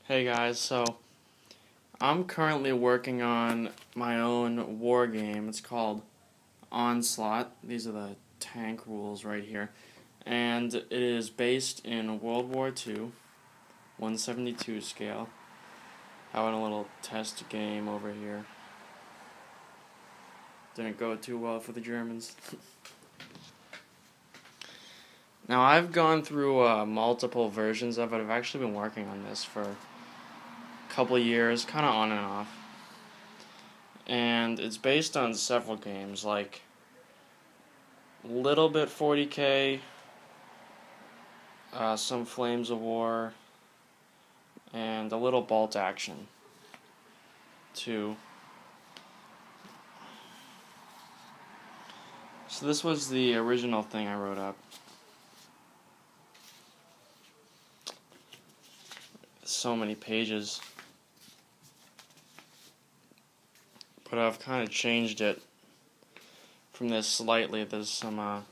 Hey guys, so I'm currently working on my own war game. It's called Onslaught. These are the tank rules right here. And it is based in World War II, 172 scale. Having a little test game over here. Didn't go too well for the Germans. Now I've gone through multiple versions of it. I've actually been working on this for a couple of years, kind of on and off. And it's based on several games, like little bit 40K, some Flames of War, and a little Bolt Action, too. So this was the original thing I wrote up. So many pages. But I've kind of changed it from this slightly. There's some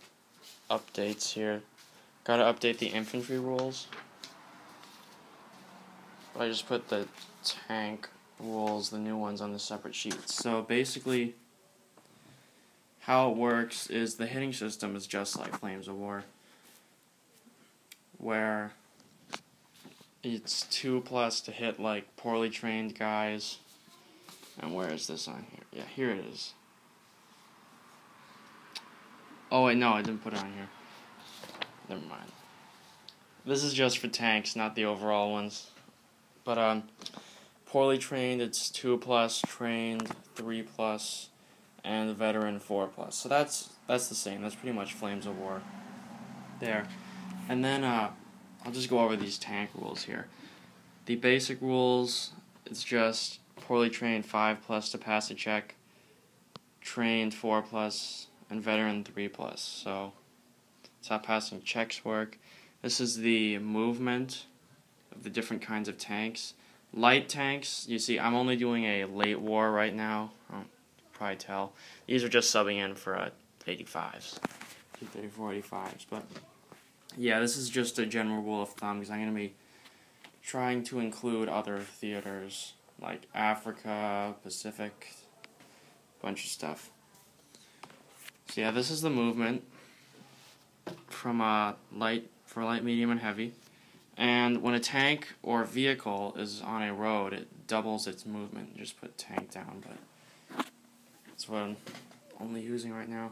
updates here. Gotta update the infantry rules. I just put the tank rules, the new ones, on the separate sheets. So basically, how it works is the hitting system is just like Flames of War, where it's 2+ to hit like poorly trained guys. And where is this on here? Yeah, here it is. Oh wait, no, I didn't put it on here. Never mind. This is just for tanks, not the overall ones. But poorly trained, it's 2+, trained 3+, and veteran 4+. So that's the same. That's pretty much Flames of War there. And then I'll just go over these tank rules here. The basic rules, it's just poorly trained 5+ to pass a check, trained 4+, and veteran 3+. So it's how passing checks work. This is the movement of the different kinds of tanks. Light tanks, you see, I'm only doing a late war right now. Oh, probably tell. These are just subbing in for 85s, 234 85s. But yeah, this is just a general rule of thumb because I'm going to be trying to include other theaters like Africa, Pacific, bunch of stuff. So yeah, this is the movement from light, medium, and heavy. And when a tank or vehicle is on a road, it doubles its movement. Just put tank down, but that's what I'm only using right now.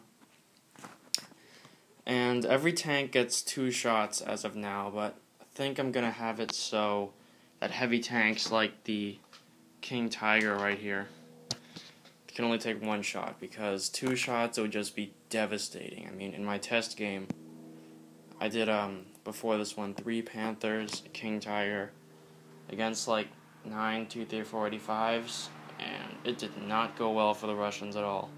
And every tank gets 2 shots as of now, but I think I'm going to have it so that heavy tanks like the King Tiger right here can only take 1 shot, because 2 shots it would just be devastating. I mean, in my test game, I did before this one 3 Panthers, a King Tiger against like 9 234 85s, and it did not go well for the Russians at all.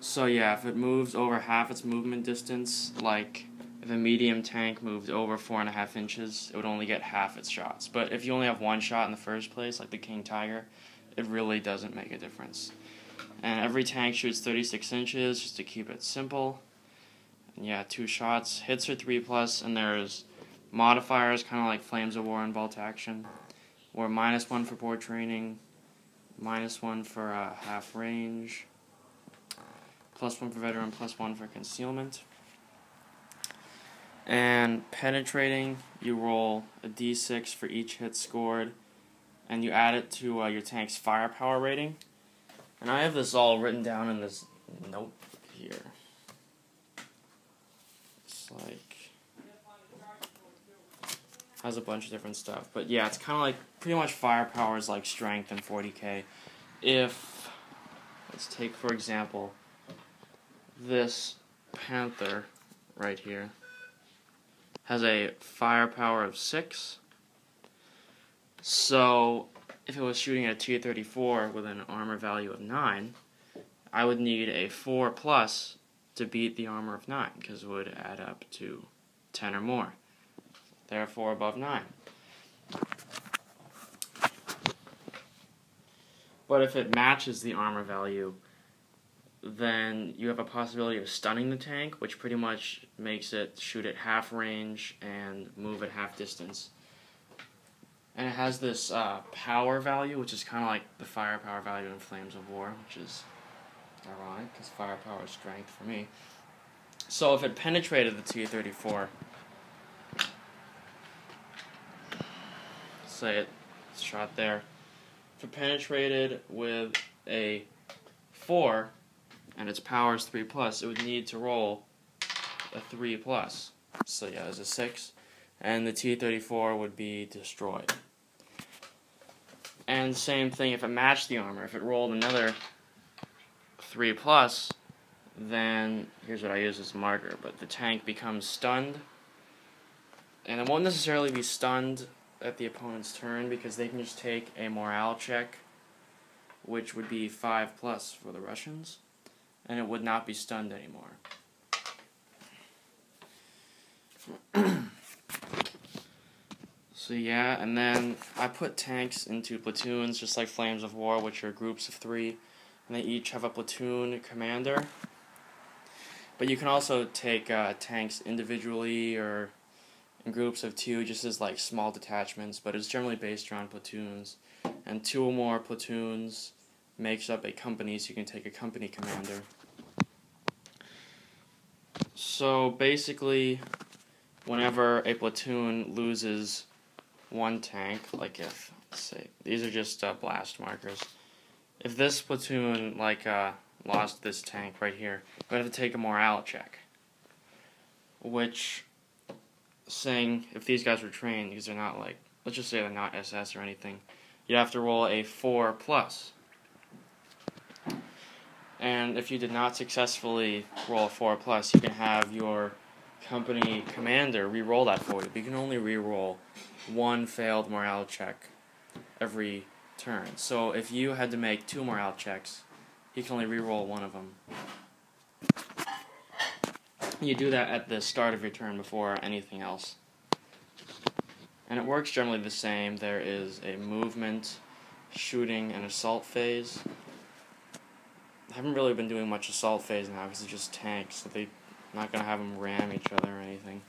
So yeah, if it moves over half its movement distance, like if a medium tank moved over 4.5 inches, it would only get half its shots. But if you only have 1 shot in the first place, like the King Tiger, it really doesn't make a difference. And every tank shoots 36 inches, just to keep it simple. And yeah, 2 shots. Hits are 3+, and there's modifiers, kind of like Flames of War and Bolt Action, or -1 for board training, -1 for half range, +1 for veteran, +1 for concealment. And penetrating, you roll a d6 for each hit scored, and you add it to your tank's firepower rating. And I have this all written down in this note here. It's like, has a bunch of different stuff. But yeah, it's kind of like, pretty much firepower is like strength in 40K. If, let's take for example, this Panther right here has a firepower of 6. So if it was shooting at a Tier 34 with an armor value of 9, I would need a 4+ to beat the armor of 9, because it would add up to 10 or more. Therefore above 9. But if it matches the armor value, then you have a possibility of stunning the tank, which pretty much makes it shoot at half range and move at half distance. And it has this power value, which is kind of like the firepower value in Flames of War, which is ironic, because firepower is strength for me. So if it penetrated the T-34, say it's shot there, if it penetrated with a 4, and its power is 3+, it would need to roll a 3+. So yeah, there's a 6, and the T-34 would be destroyed. And same thing if it matched the armor. If it rolled another 3+, then here's what I use as a marker. But the tank becomes stunned, and it won't necessarily be stunned at the opponent's turn because they can just take a morale check, which would be 5+ for the Russians, and it would not be stunned anymore. So yeah, and then I put tanks into platoons, just like Flames of War, which are groups of 3, and they each have a platoon commander. But you can also take tanks individually or in groups of 2, just as like small detachments, but it's generally based around platoons. And 2 or more platoons makes up a company, so you can take a company commander. So basically, whenever a platoon loses 1 tank, like if, let's say, these are just blast markers. If this platoon, lost this tank right here, we have to take a morale check. Which, saying, if these guys were trained, because they're not let's just say they're not SS or anything, you have to roll a 4+. And if you did not successfully roll a 4+, you can have your company commander re-roll that for you. But you can only re-roll 1 failed morale check every turn. So if you had to make 2 morale checks, you can only re-roll 1 of them. You do that at the start of your turn before anything else. And it works generally the same. There is a movement, shooting, and assault phase. I haven't really been doing much assault phase now because it's just tanks, so they're not going to have them ram each other or anything.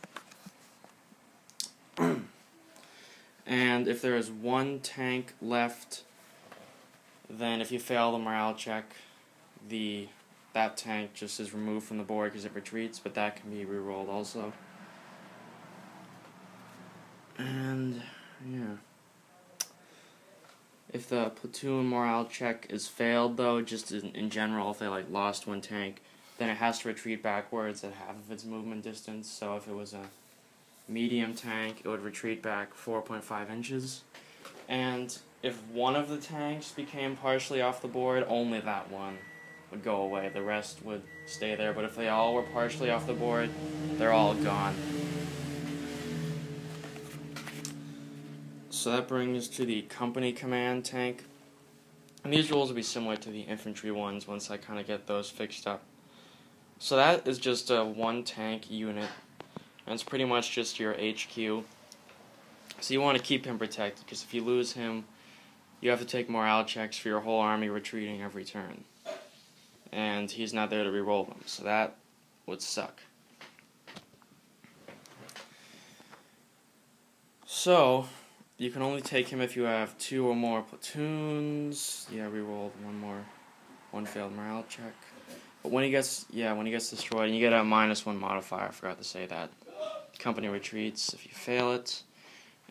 And if there is 1 tank left, then if you fail the morale check, that tank just is removed from the board because it retreats, but that can be re-rolled also. And, yeah. If the platoon morale check is failed, though, just in general, if they lost 1 tank, then it has to retreat backwards at half of its movement distance. So if it was a medium tank, it would retreat back 4.5 inches. And if one of the tanks became partially off the board, only that one would go away. The rest would stay there. But if they all were partially off the board, they're all gone. So that brings us to the company command tank. And these rules will be similar to the infantry ones once I kind of get those fixed up. So that is just a 1 tank unit. And it's pretty much just your HQ. So you want to keep him protected, because if you lose him, you have to take morale checks for your whole army retreating every turn. And he's not there to re-roll them, so that would suck. So, you can only take him if you have 2 or more platoons. Yeah, re-rolled 1 failed morale check. But when he gets destroyed, and you get a -1 modifier, I forgot to say that. Company retreats if you fail it.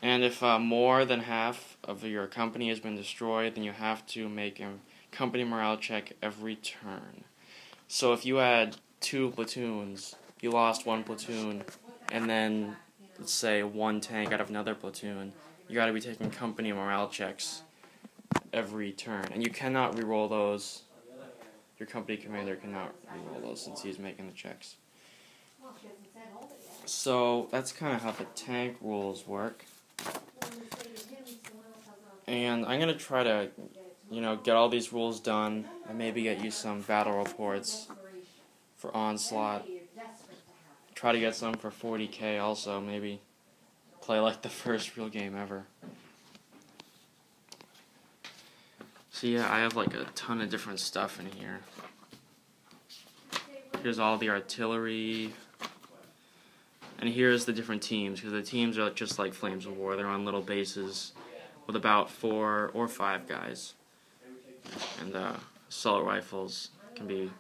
And if more than half of your company has been destroyed, then you have to make a company morale check every turn. So if you had 2 platoons, you lost 1 platoon, and then, let's say, 1 tank out of another platoon, you gotta be taking company morale checks every turn. And you cannot re-roll those. Your company commander cannot re-roll those since he's making the checks. So that's kind of how the tank rules work. And I'm going to try to, get all these rules done and maybe get you some battle reports for Onslaught. Try to get some for 40K also, maybe play like the first real game ever. So yeah, I have a ton of different stuff in here. Here's all the artillery. And here's the different teams, because the teams are just like Flames of War. They're on little bases with about 4 or 5 guys. And assault rifles can be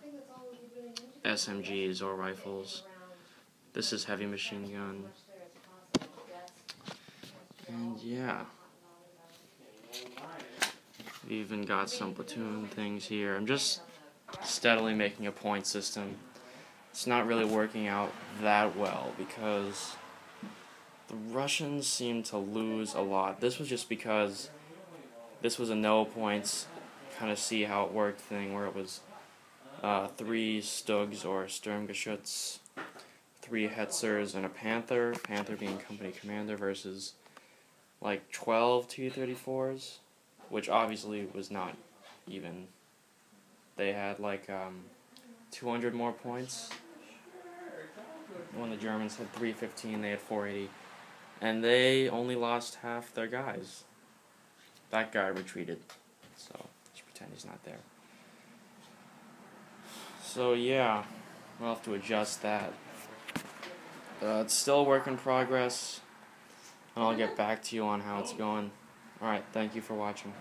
SMGs or rifles. This is heavy machine gun. And yeah. We even got some platoon things here. I'm just steadily making a point system. It's not really working out that well because the Russians seem to lose a lot. This was just because this was a no points, kind of see how it worked thing, where it was 3 Stugs or Sturmgeschütz, 3 Hetzers, and a Panther, Panther being company commander, versus like 12 Tu-34s, which obviously was not even. They had like 200 more points. When the Germans had 315, they had 480. And they only lost half their guys. That guy retreated. So, let's pretend he's not there. So, yeah. We'll have to adjust that. It's still a work in progress. And I'll get back to you on how it's going. Alright, thank you for watching.